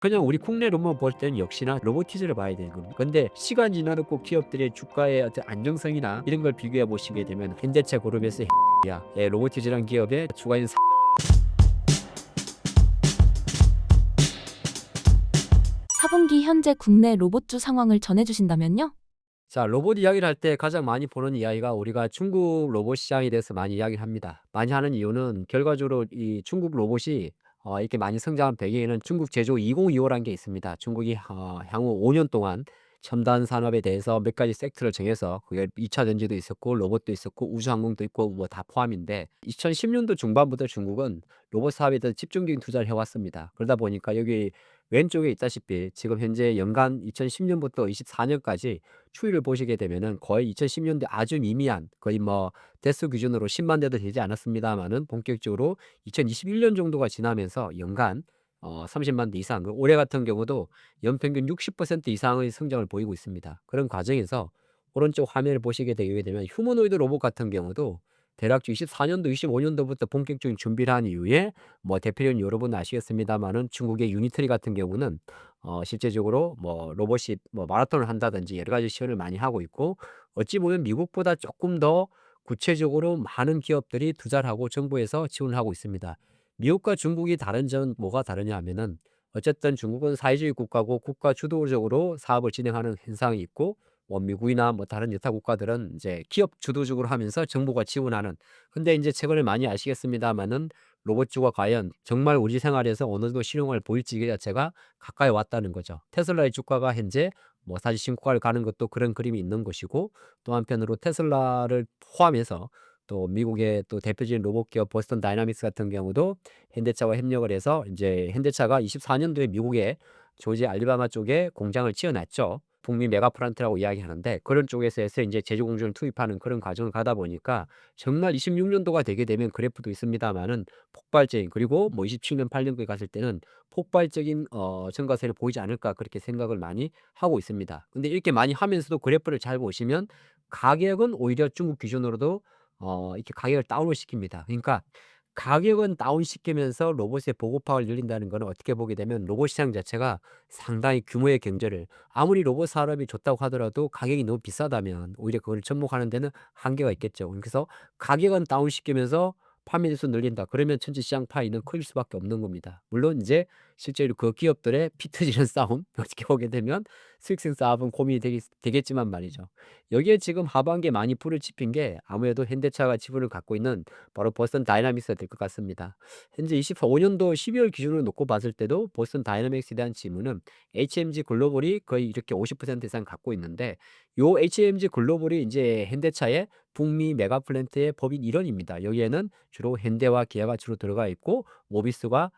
그냥 우리 국내로만 볼 때는 역시나 로보티즈를 봐야 되는 겁니다. 근데 시간 지나도 꼭 기업들의 주가의 어떤 안정성이나 이런 걸 비교해 보시게 되면 현대차 그룹에서 야, 로보티즈란 기업의 주가인 4분기 현재 국내 로봇주 상황을 전해주신다면요? 자, 로봇 이야기를 할 때 가장 많이 보는 이야기가 우리가 중국 로봇 시장에 대해서 많이 이야기를 합니다. 많이 하는 이유는 결과적으로 이 중국 로봇이 이렇게 많이 성장한 배경에는 중국 제조 2025라는 게 있습니다. 중국이 향후 5년 동안 첨단 산업에 대해서 몇 가지 섹터를 정해서 그게 2차 전지도 있었고 로봇도 있었고 우주항공도 있고 뭐 다 포함인데 2010년도 중반부터 중국은 로봇 사업에 대해서 집중적인 투자를 해왔습니다. 그러다 보니까 여기 왼쪽에 있다시피 지금 현재 연간 2010년부터 24년까지 추이를 보시게 되면은 거의 2010년대 아주 미미한 거의 뭐 대수 기준으로 10만 대도 되지 않았습니다마는 본격적으로 2021년 정도가 지나면서 연간 30만 대 이상, 올해 같은 경우도 연평균 60% 이상의 성장을 보이고 있습니다. 그런 과정에서 오른쪽 화면을 보시게 되게 되면 휴머노이드 로봇 같은 경우도 대략 24년도, 25년도부터 본격적인 준비를 한 이후에 뭐 대표적인 여러분 아시겠습니다마는 중국의 유니트리 같은 경우는 실제적으로 뭐 로봇이 뭐 마라톤을 한다든지 여러 가지 시연을 많이 하고 있고 어찌 보면 미국보다 조금 더 구체적으로 많은 기업들이 투자를 하고 정부에서 지원을 하고 있습니다. 미국과 중국이 다른 점 뭐가 다르냐 하면은 어쨌든 중국은 사회주의 국가고 국가 주도적으로 사업을 진행하는 현상이 있고 뭐 미국이나 뭐 다른 여타 국가들은 이제 기업 주도적으로 하면서 정부가 지원하는. 근데 이제 최근에 많이 아시겠습니다마는 로봇주가 과연 정말 우리 생활에서 어느 정도 실용을 보일지 이 자체가 가까이 왔다는 거죠. 테슬라의 주가가 현재 뭐 사실 신고가를 가는 것도 그런 그림이 있는 것이고 또 한편으로 테슬라를 포함해서 또 미국의 또 대표적인 로봇 기업 보스턴 다이나믹스 같은 경우도 현대차와 협력을 해서 이제 현대차가 24년도에 미국의 조지 알리바마 쪽에 공장을 지어놨죠. 북미 메가 플란트라고 이야기하는데 그런 쪽에서 해서 이제 제조 공정을 투입하는 그런 과정을 가다 보니까 정말 26년도가 되게 되면 그래프도 있습니다마는 폭발적인, 그리고 뭐 27년 8년도에 갔을 때는 폭발적인 증가세를 보이지 않을까 그렇게 생각을 많이 하고 있습니다. 근데 이렇게 많이 하면서도 그래프를 잘 보시면 가격은 오히려 중국 기준으로도 이렇게 가격을 다운을 시킵니다. 그러니까 가격은 다운시키면서 로봇의 보급화를 늘린다는 거는 어떻게 보게 되면 로봇 시장 자체가 상당히 규모의 경제를, 아무리 로봇 산업이 좋다고 하더라도 가격이 너무 비싸다면 오히려 그걸 접목하는 데는 한계가 있겠죠. 그래서 가격은 다운시키면서 판매 대수 늘린다. 그러면 전체 시장 파이는 커질 수밖에 없는 겁니다. 물론 이제 실제로 그 기업들의 피 터지는 싸움 어떻게 보게 되면 수익성 싸움은 고민이 되겠지만 말이죠. 여기에 지금 하반기에 많이 불을 지핀 게 아무래도 현대차가 지분을 갖고 있는 바로 보스턴 다이나믹스가 될 것 같습니다. 현재 25년도 12월 기준으로 놓고 봤을 때도 보스턴 다이나믹스에 대한 지분은 HMG 글로벌이 거의 이렇게 50% 이상 갖고 있는데 요 HMG 글로벌이 이제 현대차의 북미 메가 플랜트의 법인 일원입니다. 여기에는 주로 현대와 기아가 주로 들어가 있고 모비스가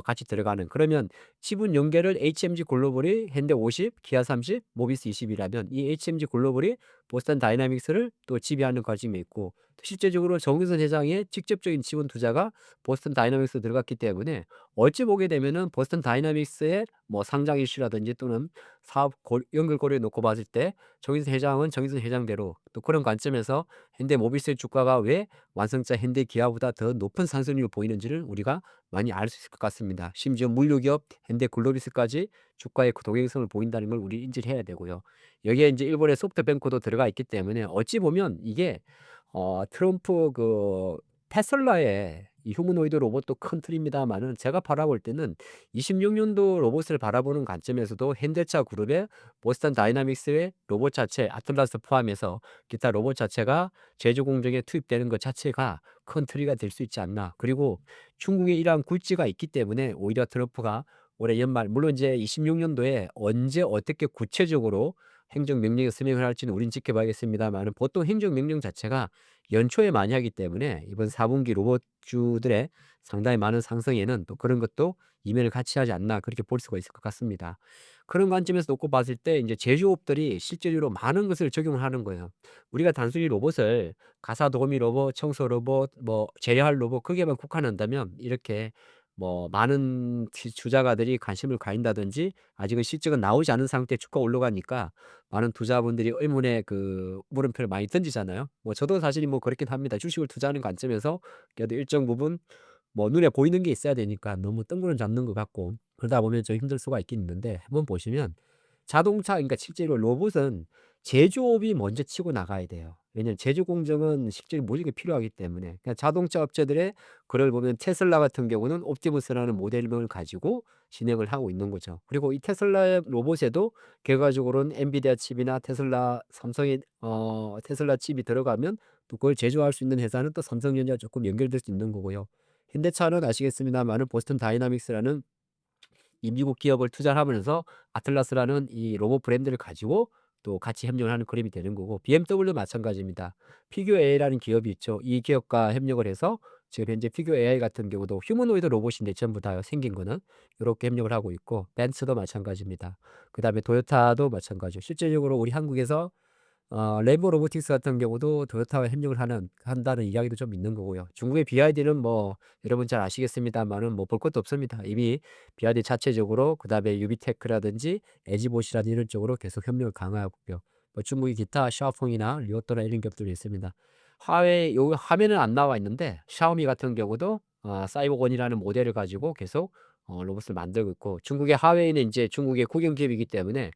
같이 들어가는. 그러면 지분 연계를 HMG 글로벌이 현대 50, 기아 30, 모비스 20이라면 이 HMG 글로벌이 보스턴 다이나믹스를 또 지배하는 과정이 있고 또 실제적으로 정의선 회장의 직접적인 지원 투자가 보스턴 다이나믹스에 들어갔기 때문에 어찌 보게 되면은 보스턴 다이나믹스의 뭐 상장 이슈라든지 또는 사업 연결 고려해 놓고 봤을 때 정의선 회장은 정의선 회장대로 또 그런 관점에서 현대 모비스의 주가가 왜 완성차 현대 기아보다 더 높은 상승률을 보이는지를 우리가 많이 알 수 있을 것 같습니다. 심지어 물류기업 현대 글로비스까지 주가의 그 동행성을 보인다는 걸 우리 인지를 해야 되고요. 여기에 이제 일본의 소프트뱅크도 들어가 있기 때문에 어찌 보면 이게 트럼프 그 테슬라의 이 휴머노이드 로봇도 큰 틀입니다마는 제가 바라볼 때는 26년도 로봇을 바라보는 관점에서도 현대차 그룹의 보스턴 다이나믹스의 로봇 자체 아틀라스 포함해서 기타 로봇 자체가 제조 공정에 투입되는 것 자체가 큰 틀이가 될 수 있지 않나. 그리고 중국의 이러한 굴지가 있기 때문에 오히려 트럼프가 올해 연말, 물론 이제 26년도에 언제 어떻게 구체적으로 행정명령에 서명을 할지는 우린 지켜봐야겠습니다만은 보통 행정명령 자체가 연초에 많이 하기 때문에 이번 4분기 로봇주들의 상당히 많은 상승에는 또 그런 것도 이면을 같이 하지 않나 그렇게 볼 수가 있을 것 같습니다. 그런 관점에서 놓고 봤을 때 이제 제조업들이 실제로 많은 것을 적용을 하는 거예요. 우리가 단순히 로봇을 가사 도우미 로봇, 청소 로봇, 뭐 재래할 로봇 크게만 국한한다면 이렇게 뭐 많은 투자가들이 관심을 가진다든지 아직은 실적은 나오지 않은 상태에 주가가 올라가니까 많은 투자분들이 의문의 그 물음표를 많이 던지잖아요. 뭐 저도 사실 뭐 그렇긴 합니다. 주식을 투자하는 관점에서 그래도 일정 부분 뭐 눈에 보이는 게 있어야 되니까 너무 뜬구름 잡는 것 같고 그러다 보면 좀 힘들 수가 있긴 있는데 한번 보시면 자동차 그러니까 실제로 로봇은 제조업이 먼저 치고 나가야 돼요. 왜냐하면 제조 공정은 실제로 모든 게 필요하기 때문에. 그러니까 자동차 업체들의 글을 보면 테슬라 같은 경우는 옵티머스라는 모델명을 가지고 진행을 하고 있는 거죠. 그리고 이 테슬라의 로봇에도 결과적으로는 엔비디아 칩이나 테슬라, 삼성의 테슬라 칩이 들어가면 또 그걸 제조할 수 있는 회사는 또 삼성전자 조금 연결될 수 있는 거고요. 현대차는 아시겠습니다마는 보스턴 다이나믹스라는 이 미국 기업을 투자를 하면서 아틀라스라는 이 로봇 브랜드를 가지고 또 같이 협력을 하는 그림이 되는 거고, BMW도 마찬가지입니다. 피규어 AI라는 기업이 있죠. 이 기업과 협력을 해서 지금 현재 피규어 AI 같은 경우도 휴머노이드 로봇인데 전부 다요, 생긴 거는. 이렇게 협력을 하고 있고, 벤츠도 마찬가지입니다. 그다음에 토요타도 마찬가지고, 실제적으로 우리 한국에서 레이버 로보틱스 같은 경우도 토요타와 협력을 한다는 이야기도 좀 있는 거고요. 중국의 BYD는 뭐 여러분 잘 아시겠습니다마는 뭐 볼 것도 없습니다. 이미 BYD 자체적으로 그다음에 유비테크라든지 에지봇이라든 이런 쪽으로 계속 협력을 강화하고 있고요. 뭐 중국의 기타 샤오펑이나 리오또나 이런 기업들이 있습니다. 화웨이 요 화면은 안 나와 있는데 샤오미 같은 경우도 사이버원이라는 모델을 가지고 계속 로봇을 만들고 있고, 중국의 화웨이는 이제 중국의 국영 기업이기 때문에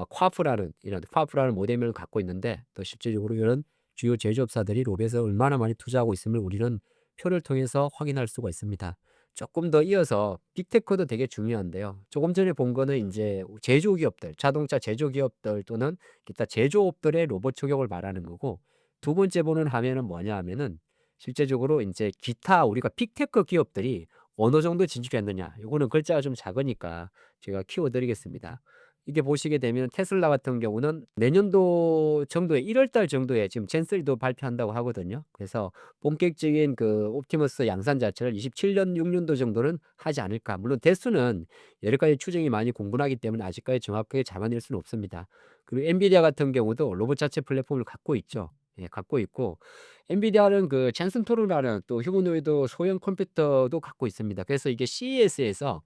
콰프라는 이런 콰프라는 모델명을 갖고 있는데, 또 실질적으로 이런 주요 제조업사들이 로봇에 얼마나 많이 투자하고 있음을 우리는 표를 통해서 확인할 수가 있습니다. 조금 더 이어서 빅테크도 되게 중요한데요. 조금 전에 본 거는 이제 제조기업들, 자동차 제조기업들 또는 기타 제조업들의 로봇 적용을 말하는 거고, 두 번째 보는 화면은 뭐냐 하면은 실제적으로 이제 기타 우리가 빅테크 기업들이 어느 정도 진출했느냐. 요거는 글자가 좀 작으니까 제가 키워 드리겠습니다. 이게 보시게 되면 테슬라 같은 경우는 내년도 정도에 1월 달 정도에 지금 젠3도 발표한다고 하거든요. 그래서 본격적인 그 옵티머스 양산 자체를 27년 6 년도 정도는 하지 않을까. 물론 대수는 여러 가지 추정이 많이 공분하기 때문에 아직까지 정확하게 잡아낼 수는 없습니다. 그리고 엔비디아 같은 경우도 로봇 자체 플랫폼을 갖고 있죠. 예, 갖고 있고, 엔비디아는 그 젠슨 토르라는 또 휴머노이드 소형 컴퓨터도 갖고 있습니다. 그래서 이게 CES에서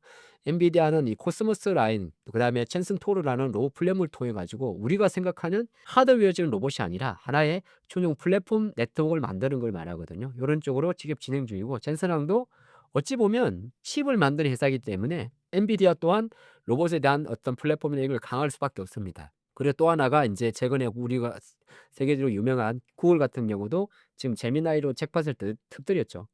엔비디아는 이 코스모스 라인, 그다음에 젠슨 토르라는 로봇 플랫폼을 통해 가지고 우리가 생각하는 하드웨어적인 로봇이 아니라 하나의 전용 플랫폼 네트워크를 만드는 걸 말하거든요. 요런 쪽으로 지금 진행 중이고, 젠슨항도 어찌 보면 칩을 만드는 회사이기 때문에 엔비디아 또한 로봇에 대한 어떤 플랫폼이나 이걸 강화할 수밖에 없습니다. 그리고 또 하나가 인제 최근에 우리가 세계적으로 유명한 구글 같은 경우도 지금 제미나이로 잭팟을 터뜨렸죠.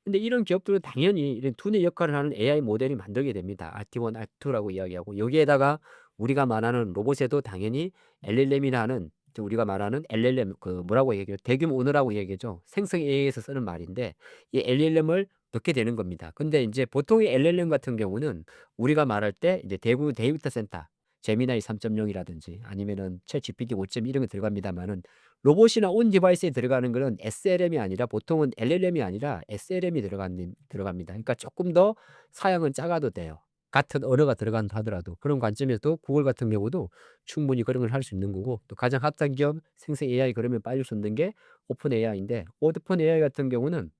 근데 이런 기업들은 당연히 이런 두뇌 역할을 하는 AI 모델이 만들게 됩니다. RT1, R2라고 이야기하고, 여기에다가 우리가 말하는 로봇에도 당연히 LLM이라는, 우리가 말하는 LLM 그 뭐라고 얘기해요? 대규모 언어라고 얘기하죠. 생성 AI에서 쓰는 말인데 이 LLM을 넣게 되는 겁니다. 근데 인제 보통의 LLM 같은 경우는 우리가 말할 때 이제 대부분 데이터 센터, 제미나이 3.0 이라든지 아니면은 챗GPT 5.1 이런 게 들어갑니다마는, 로봇이나 온 디바이스에 들어가는 거는 SLM이 아니라 보통은 LLM이 아니라 SLM이 들어갑니다. 그러니까 조금 더 사양은 작아도 돼요. 같은 언어가 들어간다 하더라도. 그런 관점에서도 구글 같은 경우도 충분히 그런 걸 할 수 있는 거고, 또 가장 핫한 기업 생成AI 그러면 빠질 수 없는 게 오픈 AI인데, 오픈 AI 같은 경우는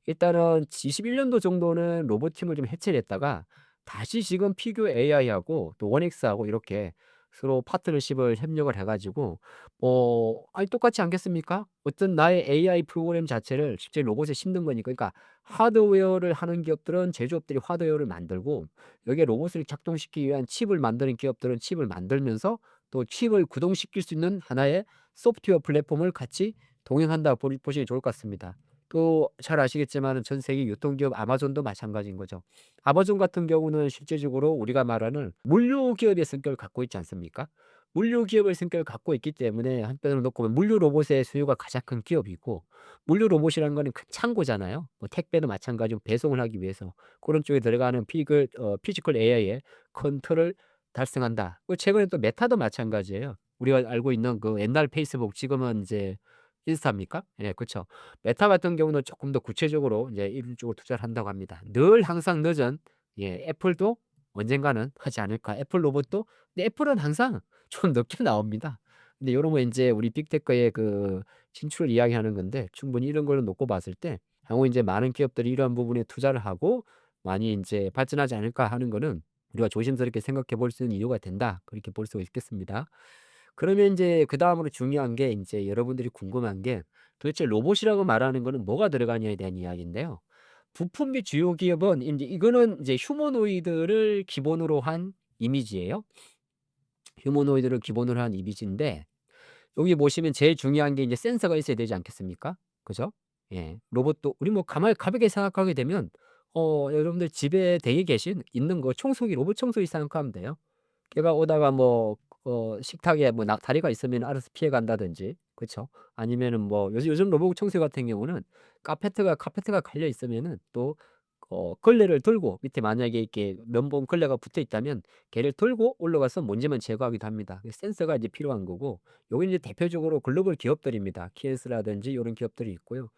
일단은 21 년도 정도는 로봇팀을 좀 해체를 했다가 다시 지금 피규어 AI하고 또 원엑스하고 이렇게 서로 파트너십을 협력을 해 가지고 아니 똑같지 않겠습니까? 어떤 나의 AI 프로그램 자체를 실제 로봇에 심는 거니까. 그러니까 하드웨어를 하는 기업들은 제조업들이 하드웨어를 만들고, 여기에 로봇을 작동시키기 위한 칩을 만드는 기업들은 칩을 만들면서 또 칩을 구동시킬 수 있는 하나의 소프트웨어 플랫폼을 같이 동행한다 보시기 좋을 것 같습니다. 또 잘 아시겠지만은 전 세계 유통기업 아마존도 마찬가지인 거죠. 아마존 같은 경우는 실제적으로 우리가 말하는 물류 기업의 성격을 갖고 있지 않습니까? 물류 기업의 성격을 갖고 있기 때문에 한편으로 놓고 보면 물류 로봇의 수요가 가장 큰 기업이고, 물류 로봇이라는 거는 큰 창고잖아요. 뭐 택배도 마찬가지로 배송을 하기 위해서 그런 쪽에 들어가는 피지컬 AI의 컨트롤을 달성한다. 최근에 또 메타도 마찬가지예요. 우리가 알고 있는 그 옛날 페이스북, 지금은 이제 인스타입니까? 예, 그쵸. 메타 같은 경우는 조금 더 구체적으로 이제 이런 쪽으로 투자를 한다고 합니다. 늘 항상 늦은, 예, 애플도 언젠가는 하지 않을까. 애플 로봇도, 근데 애플은 항상 좀 늦게 나옵니다. 근데 요런 거 인제 우리 빅테크의 그 진출을 이야기하는 건데, 충분히 이런 거를 놓고 봤을 때 향후 인제 많은 기업들이 이러한 부분에 투자를 하고 많이 인제 발전하지 않을까 하는 거는 우리가 조심스럽게 생각해 볼 수 있는 이유가 된다. 그렇게 볼 수가 있겠습니다. 그러면 인제 그다음으로 중요한 게, 인제 여러분들이 궁금한 게 도대체 로봇이라고 말하는 거는 뭐가 들어가냐에 대한 이야기인데요. 부품 및 주요 기업은 인제 이거는 이제 휴머노이드를 기본으로 한 이미지예요. 휴머노이드를 기본으로 한 이미지인데 여기 보시면 제일 중요한 게 이제 센서가 있어야 되지 않겠습니까? 그죠? 예. 로봇도 우리 뭐 가만히 가볍게 생각하게 되면 여러분들 집에 댁에 있는 거 청소기 로봇 청소기 생각하면 돼요. 걔가 오다가 뭐 식탁에 뭐 다리가 있으면 알아서 피해 간다든지 그쵸? 아니면은 뭐 요즘 로봇 청소기 같은 경우는 카페트가 갈려 있으면은 또 걸레를 들고 밑에 만약에 이렇게 면봉 걸레가 붙어 있다면 걔를 들고 올라가서 먼지만 제거하기도 합니다. 그 센서가 이제 필요한 거고 요게 이제 대표적으로 글로벌 기업들입니다. 키엔스라든지 요런 기업들이 있고요.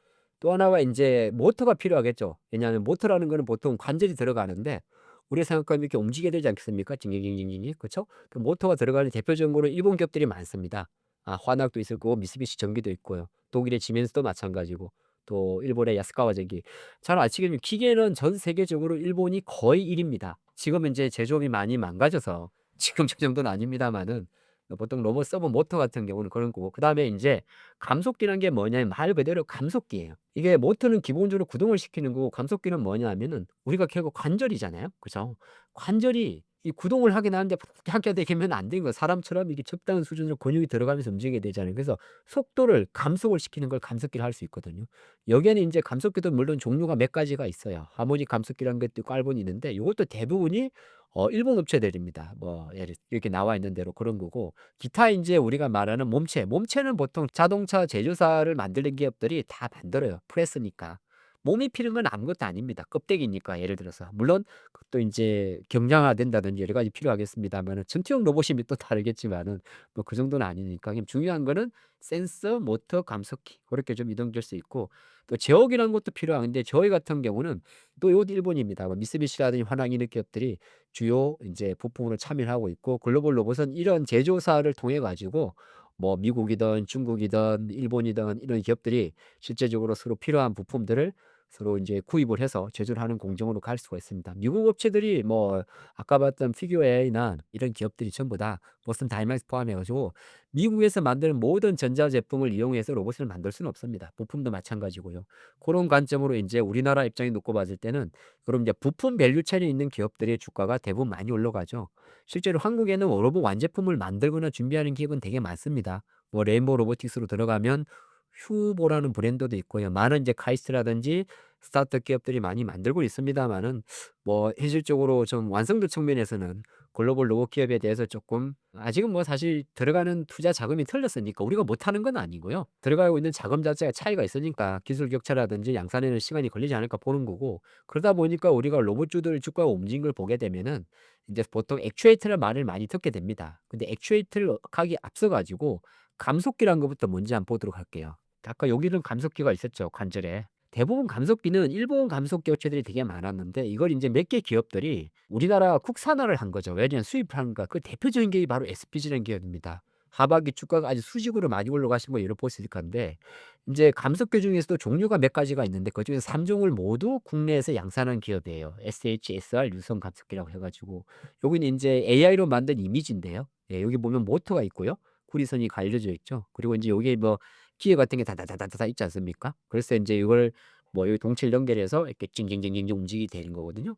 또 하나가 인제 모터가 필요하겠죠. 왜냐하면 모터라는 거는 보통 관절이 들어가는데 우리가 생각하면 이렇게 움직여야 되지 않겠습니까? 징징징징징이. 그쵸? 그 모터가 들어가는 대표적으로 일본 기업들이 많습니다. 화낙도 있을 거고 미쓰비시 전기도 있고요. 독일의 지멘스도 마찬가지고 또 일본의 야스카와 전기. 잘 아시겠지만 기계는 전 세계적으로 일본이 거의 1 위입니다. 지금은 인제 제조업이 많이 망가져서 지금 저 정도는 아닙니다마는 보통 로봇 서버 모터 같은 경우는 그런 거고 그다음에 인제 감속기라는 게 뭐냐면 말 그대로 감속기예요. 이게 모터는 기본적으로 구동을 시키는 거고 감속기는 뭐냐 하면은 우리가 결국 관절이잖아요. 그죠? 관절이 이 구동을 하긴 하는데 하게 되면 안 되는 거예요. 사람처럼 이게 적당한 수준으로 근육이 들어가면서 움직이게 되잖아요. 그래서 속도를 감속을 시키는 걸 감속기를 할 수 있거든요. 여기에는 인제 감속기도 물론 종류가 몇 가지가 있어요. 하모닉 감속기라는 것도 있고 알본이 있는데 요것도 대부분이 일본 업체들입니다. 뭐 예를 이렇게 나와 있는 대로 그런 거고 기타 인제 우리가 말하는 몸체는 보통 자동차 제조사를 만드는 기업들이 다 만들어요, 프레스니까. 몸이 필요한 건 아무것도 아닙니다. 껍데기니까 예를 들어서. 물론 그것도 인제 경량화된다든지 여러 가지 필요하겠습니다마는 전투용 로봇이면 또 다르겠지만은 뭐 그 정도는 아니니까 그냥 중요한 거는 센서, 모터, 감속기 고렇게 좀 이동될 수 있고 또 제어기라는 것도 필요한데 저희 같은 경우는 또 이것도 일본입니다. 뭐 미쓰비시라든지 화랑 이런 기업들이 주요 인제 부품으로 참여를 하고 있고 글로벌 로봇은 이런 제조사를 통해 가지고 뭐 미국이든 중국이든 일본이든 이런 기업들이 실제적으로 서로 필요한 부품들을 서로 인제 구입을 해서 제조를 하는 공정으로 갈 수가 있습니다. 미국 업체들이 뭐 아까 봤던 피규어에이나 이런 기업들이 전부 다 보스턴 다이내믹스 포함해 가지고 미국에서 만드는 모든 전자 제품을 이용해서 로봇을 만들 수는 없습니다. 부품도 마찬가지고요. 고런 관점으로 인제 우리나라 입장에 놓고 봤을 때는 그럼 이제 부품 밸류 체인에 있는 기업들의 주가가 대부분 많이 올라가죠. 실제로 한국에는 로봇 완제품을 만들거나 준비하는 기업은 되게 많습니다. 뭐 레인보우 로보틱스로 들어가면 휴보라는 브랜드도 있고요. 많은 이제 카이스트라든지 스타트업 기업들이 많이 만들고 있습니다마는 뭐 현실적으로 좀 완성도 측면에서는 글로벌 로봇 기업에 대해서 조금 아직은 뭐 사실 들어가는 투자 자금이 틀렸으니까 우리가 못하는 건 아니고요. 들어가고 있는 자금 자체가 차이가 있으니까 기술 격차라든지 양산에는 시간이 걸리지 않을까 보는 거고 그러다 보니까 우리가 로봇주들 주가가 움직인 걸 보게 되면은 이제 보통 액추에이터라는 말을 많이 듣게 됩니다. 근데 액추에이터를 하기 앞서 가지고 감속기라는 것부터 먼저 한번 보도록 할게요. 아까 여기는 감속기가 있었죠, 관절에. 대부분 감속기는 일본 감속기 업체들이 되게 많았는데 이걸 인제 몇 개 기업들이 우리나라 국산화를 한 거죠. 왜냐하면 수입을 한 거. 그 대표적인 기업이 바로 SPG라는 기업입니다. 하반기 주가가 아주 수직으로 많이 올라가신 거 이런 볼 수 있을 건데 인제 감속기 중에서도 종류가 몇 가지가 있는데 그중에서 3 종을 모두 국내에서 양산한 기업이에요. SHSR 유성 감속기라고 해 가지고 여기는 인제 AI로 만든 이미지인데요. 예 여기 보면 모터가 있고요. 구리선이 갈려져 있죠. 그리고 인제 여기에 뭐 기계 같은 게 다다다다다다 있지 않습니까? 그래서 인제 이걸 뭐 여기 동체를 연결해서 이렇게 징징징징징 움직이게 되는 거거든요.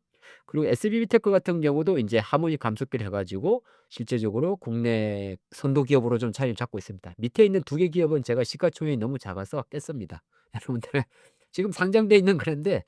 그리고 SBB테크 같은 경우도 인제 하모닉 감속기를 해 가지고 실제적으로 국내 선도 기업으로 좀 자리를 잡고 있습니다. 밑에 있는 2개 기업은 제가 시가총액이 너무 작아서 뺐습니다. 여러분들 지금 상장돼 있는 그런데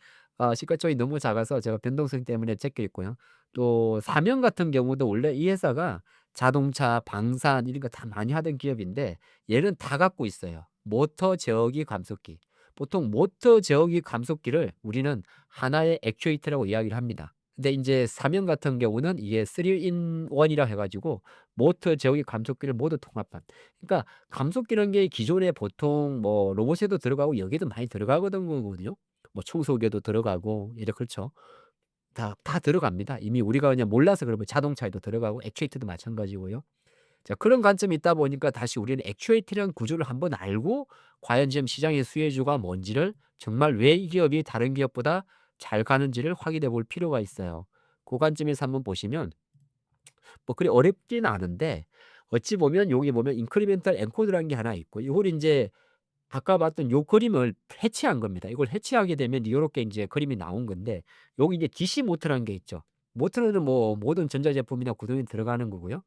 시가총액이 너무 작아서 제가 변동성 때문에 제껴 있고요. 또 사명 같은 경우도 원래 이 회사가 자동차, 방산 이런 거 다 많이 하던 기업인데 얘는 다 갖고 있어요. 모터 제어기 감속기. 보통 모터 제어기 감속기를 우리는 하나의 액추에이터라고 이야기를 합니다. 근데 인제 사명 같은 경우는 이게 3 in 1 이라 해 가지고 모터 제어기 감속기를 모두 통합한 그러니까 감속기라는 게 기존에 보통 뭐 로봇에도 들어가고 여기에도 많이 들어가거든 거든요. 뭐 청소기에도 들어가고 이래 그렇죠. 다 들어갑니다. 이미 우리가 그냥 몰라서 그런 거예요. 자동차에도 들어가고 액추에이터도 마찬가지고요. 자 그런 관점이 있다 보니까 다시 우리는 액추에이터라는 구조를 한번 알고 과연 지금 시장의 수혜주가 뭔지를 정말 왜 이 기업이 다른 기업보다 잘 가는지를 확인해 볼 필요가 있어요. 그 관점에서 한번 보시면 뭐 그리 어렵지는 않은데 어찌 보면 여기 보면 인크리멘탈 엔코더라는 게 하나 있고 이걸 인제 아까 봤던 요 그림을 해체한 겁니다. 이걸 해체하게 되면 요렇게 인제 그림이 나온 건데 여기 이제 DC 모터라는 게 있죠. 모터는 뭐 모든 전자제품이나 구동에 들어가는 거고요.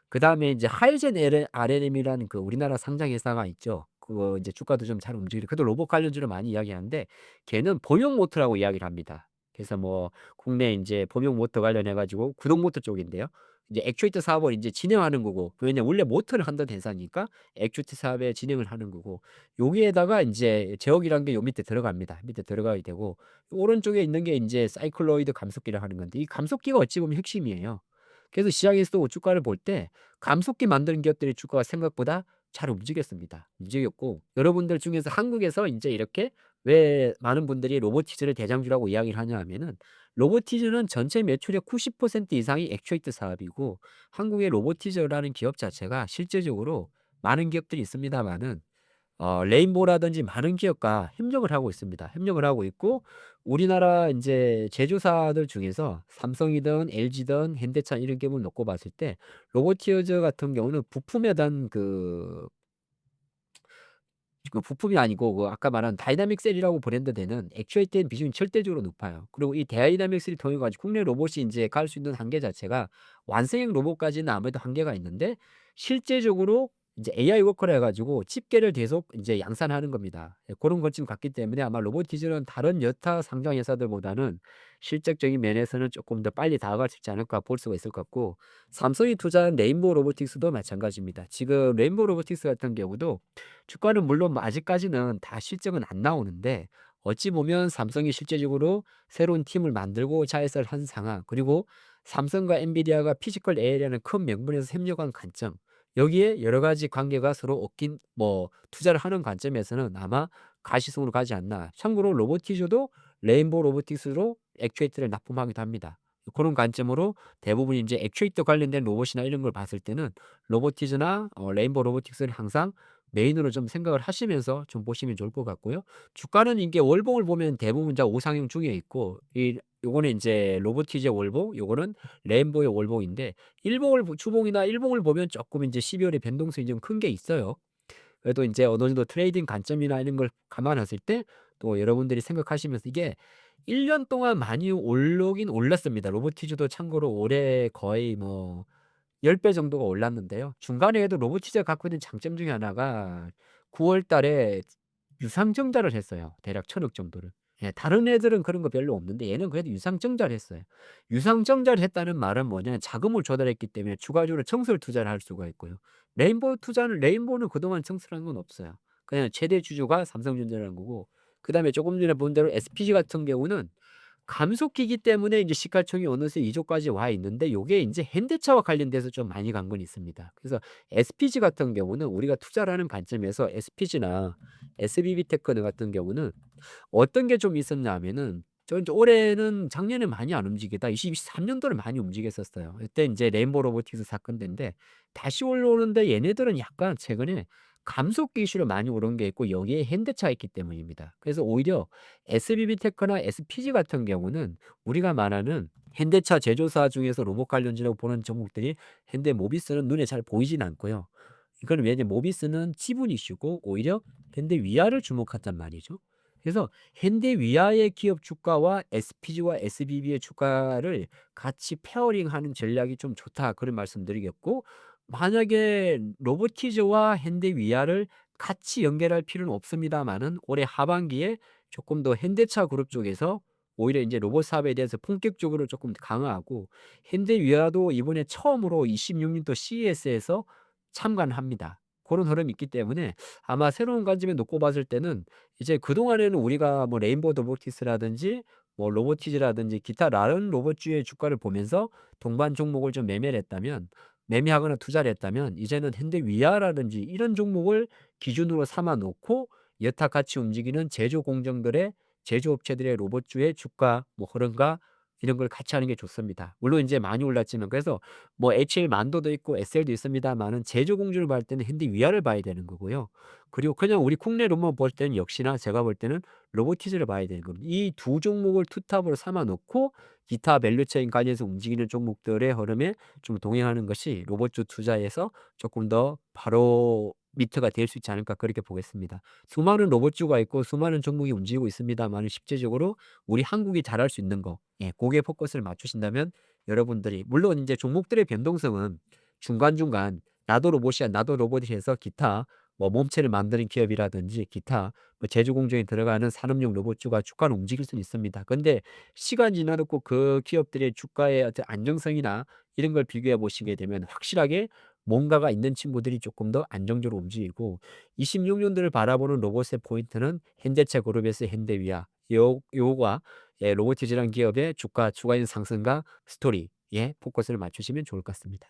그다음에 인제 하이젠 RLM이라는 그 우리나라 상장 회사가 있죠. 그거 인제 주가도 좀 잘 움직이는 그도 로봇 관련주를 많이 이야기하는데 걔는 범용 모터라고 이야기를 합니다. 그래서 뭐 국내 인제 범용 모터 관련해 가지고 구동 모터 쪽인데요. 이제 액추에이터 사업을 인제 진행하는 거고 왜냐면 원래 모터를 한다는 회사니까 액추에이터 사업에 진행을 하는 거고 여기에다가 인제 제어기라는 게 요 밑에 들어갑니다. 밑에 들어가게 되고 오른쪽에 있는 게 인제 사이클로이드 감속기를 하는 건데 이 감속기가 어찌 보면 핵심이에요. 그래서 시장에서도 주가를 볼 때 감속기 만드는 기업들의 주가가 생각보다 잘 움직였습니다. 움직였고 여러분들 중에서 한국에서 인제 이렇게 왜 많은 분들이 로보티즈를 대장주라고 이야기를 하냐 하면은 로보티즈는 전체 매출의 90% 이상이 액추에이터 사업이고 한국의 로보티즈라는 기업 자체가 실제적으로 많은 기업들이 있습니다마는 레인보우라든지 많은 기업과 협력을 하고 있습니다. 협력을 하고 있고 우리나라 인제 제조사들 중에서 삼성이든 LG든 현대차 이런 기업을 놓고 봤을 때 로보티즈 같은 경우는 부품에 대한 그 부품이 아니고 그 아까 말한 다이나믹 셀이라고 브랜드되는 액추에이터의 비중이 절대적으로 높아요. 그리고 이 다이나믹 셀을 통해 가지고 국내 로봇이 인제 갈 수 있는 한계 자체가 완성형 로봇까지는 아무래도 한계가 있는데 실제적으로 인제 AI 워커라 해 가지고 집계를 계속 인제 양산하는 겁니다. 예 고런 것 좀 같기 때문에 아마 로보티즈는 다른 여타 상장 회사들보다는 실적적인 면에서는 쪼끔 더 빨리 다가갈 수 있지 않을까 볼 수가 있을 것 같고 삼성이 투자한 레인보우 로보틱스도 마찬가지입니다. 지금 레인보우 로보틱스 같은 경우도 주가는 물론 뭐 아직까지는 다 실적은 안 나오는데 어찌 보면 삼성이 실제적으로 새로운 팀을 만들고 자회사를 한 상황 그리고 삼성과 엔비디아가 피지컬 AI라는 큰 명분에서 협력한 관점 여기에 여러 가지 관계가 서로 얽힌 뭐 투자를 하는 관점에서는 아마 가시성으로 가지 않나. 참고로 로보티즈도 레인보우 로보틱스로 액추에이터를 납품하기도 합니다. 그런 관점으로 대부분 이제 액추에이터 관련된 로봇이나 이런 걸 봤을 때는 로보티즈나 레인보우 로보틱스는 항상 메인으로 좀 생각을 하시면서 좀 보시면 좋을 것 같고요. 주가는 이게 월봉을 보면 대부분 다 우상향 중에 있고 이 요거는 인제 로보티즈의 월봉 요거는 레인보우의 월봉인데 일봉을 주봉이나 일봉을 보면 쪼끔 인제 12 월에 변동성이 좀 큰 게 있어요. 그래도 인제 어느 정도 트레이딩 관점이나 이런 걸 감안했을 때 또 여러분들이 생각하시면서 이게 1년 동안 많이 오르긴 올랐습니다. 로보티즈도 참고로 올해 거의 뭐 10배 정도가 올랐는데요. 중간에도 로보티즈가 갖고 있는 장점 중에 하나가 9월 달에 유상증자를 했어요. 대략 1,000억 정도를. 예 다른 애들은 그런 거 별로 없는데 얘는 그래도 유상증자를 했어요. 유상증자를 했다는 말은 뭐냐면 자금을 조달했기 때문에 추가적으로 청수를 투자를 할 수가 있고요. 레인보우는 그동안 청수를 한 건 없어요. 그냥 최대 주주가 삼성전자라는 거고 그다음에 조금 전에 본 대로 SPG 같은 경우는 감속기이기 때문에 인제 시가총이 어느새 2 조까지 와 있는데 요게 인제 현대차와 관련돼서 좀 많이 간 건 있습니다. 그래서 SPG 같은 경우는 우리가 투자를 하는 관점에서 SPG나 SBB테크노 같은 경우는 어떤 게 좀 있었냐 하면은 저 인제 올해는 작년에 많이 안 움직이다 2023 년도를 많이 움직였었어요. 그때 인제 레인보우 로보틱스 사건 때인데 다시 올라오는데 얘네들은 약간 최근에 감속기 이슈로 많이 오른 게 있고 여기에 현대차가 있기 때문입니다. 그래서 오히려 SBB테크나 SPG 같은 경우는 우리가 말하는 현대차 제조사 중에서 로봇 관련주라고 보는 종목들이 현대모비스는 눈에 잘 보이진 않고요. 이거는 왜냐면 모비스는 지분 이슈고 오히려 현대위아를 주목한단 말이죠. 그래서 현대위아의 기업 주가와 SPG와 SBB의 주가를 같이 페어링하는 전략이 좀 좋다 그런 말씀드리겠고 만약에 로보티즈와 현대위아를 같이 연결할 필요는 없습니다마는 올해 하반기에 조금 더 현대차 그룹 쪽에서 오히려 이제 로봇 사업에 대해서 본격적으로 조금 강화하고 현대위아도 이번에 처음으로 26 년도 CES에서 참관을 합니다. 그런 흐름이 있기 때문에 아마 새로운 관점에 놓고 봤을 때는 이제 그동안에는 우리가 뭐 레인보우 로보틱스라든지 뭐 로보티즈라든지 기타 다른 로봇주의 주가를 보면서 동반 종목을 좀 매매를 했다면 매매하거나 투자를 했다면 이제는 현대위아라든지 이런 종목을 기준으로 삼아 놓고 여타 같이 움직이는 제조 공정들의 제조업체들의 로봇주의 주가 뭐 흐름과 이런 걸 같이 하는 게 좋습니다. 물론 인제 많이 올랐지만 그래서 뭐 HL 만도도 있고 SL도 있습니다마는 제조 공정을 볼 때는 현대위아를 봐야 되는 거고요. 그리고 그냥 우리 국내로만 볼 때는 역시나 제가 볼 때는 로보티즈를 봐야 되는 겁니다. 이 두 종목을 투탑으로 삼아 놓고 기타 밸류체인까지해서 움직이는 종목들의 흐름에 좀 동행하는 것이 로봇주 투자에서 조금 더 바로 미트가 될 수 있지 않을까 그렇게 보겠습니다. 수많은 로봇주가 있고 수많은 종목이 움직이고 있습니다만 실제적으로 우리 한국이 잘할 수 있는 거 고기에 포커스를 맞추신다면 여러분들이 물론 이제 종목들의 변동성은 중간중간 나도 로봇이야 나도 로봇이 해서 기타 뭐 몸체를 만드는 기업이라든지 기타 뭐 제조 공정에 들어가는 산업용 로봇주가 주가를 움직일 수는 있습니다. 근데 시간이 지나도 그 기업들의 주가의 어떤 안정성이나 이런 걸 비교해 보시게 되면 확실하게 뭔가가 있는 친구들이 조금 더 안정적으로 움직이고 26년도를 바라보는 로봇의 포인트는 현대차 그룹에서 현대위아 요거가 로보티즈라는 기업의 주가 추가적인 상승과 스토리에 포커스를 맞추시면 좋을 것 같습니다.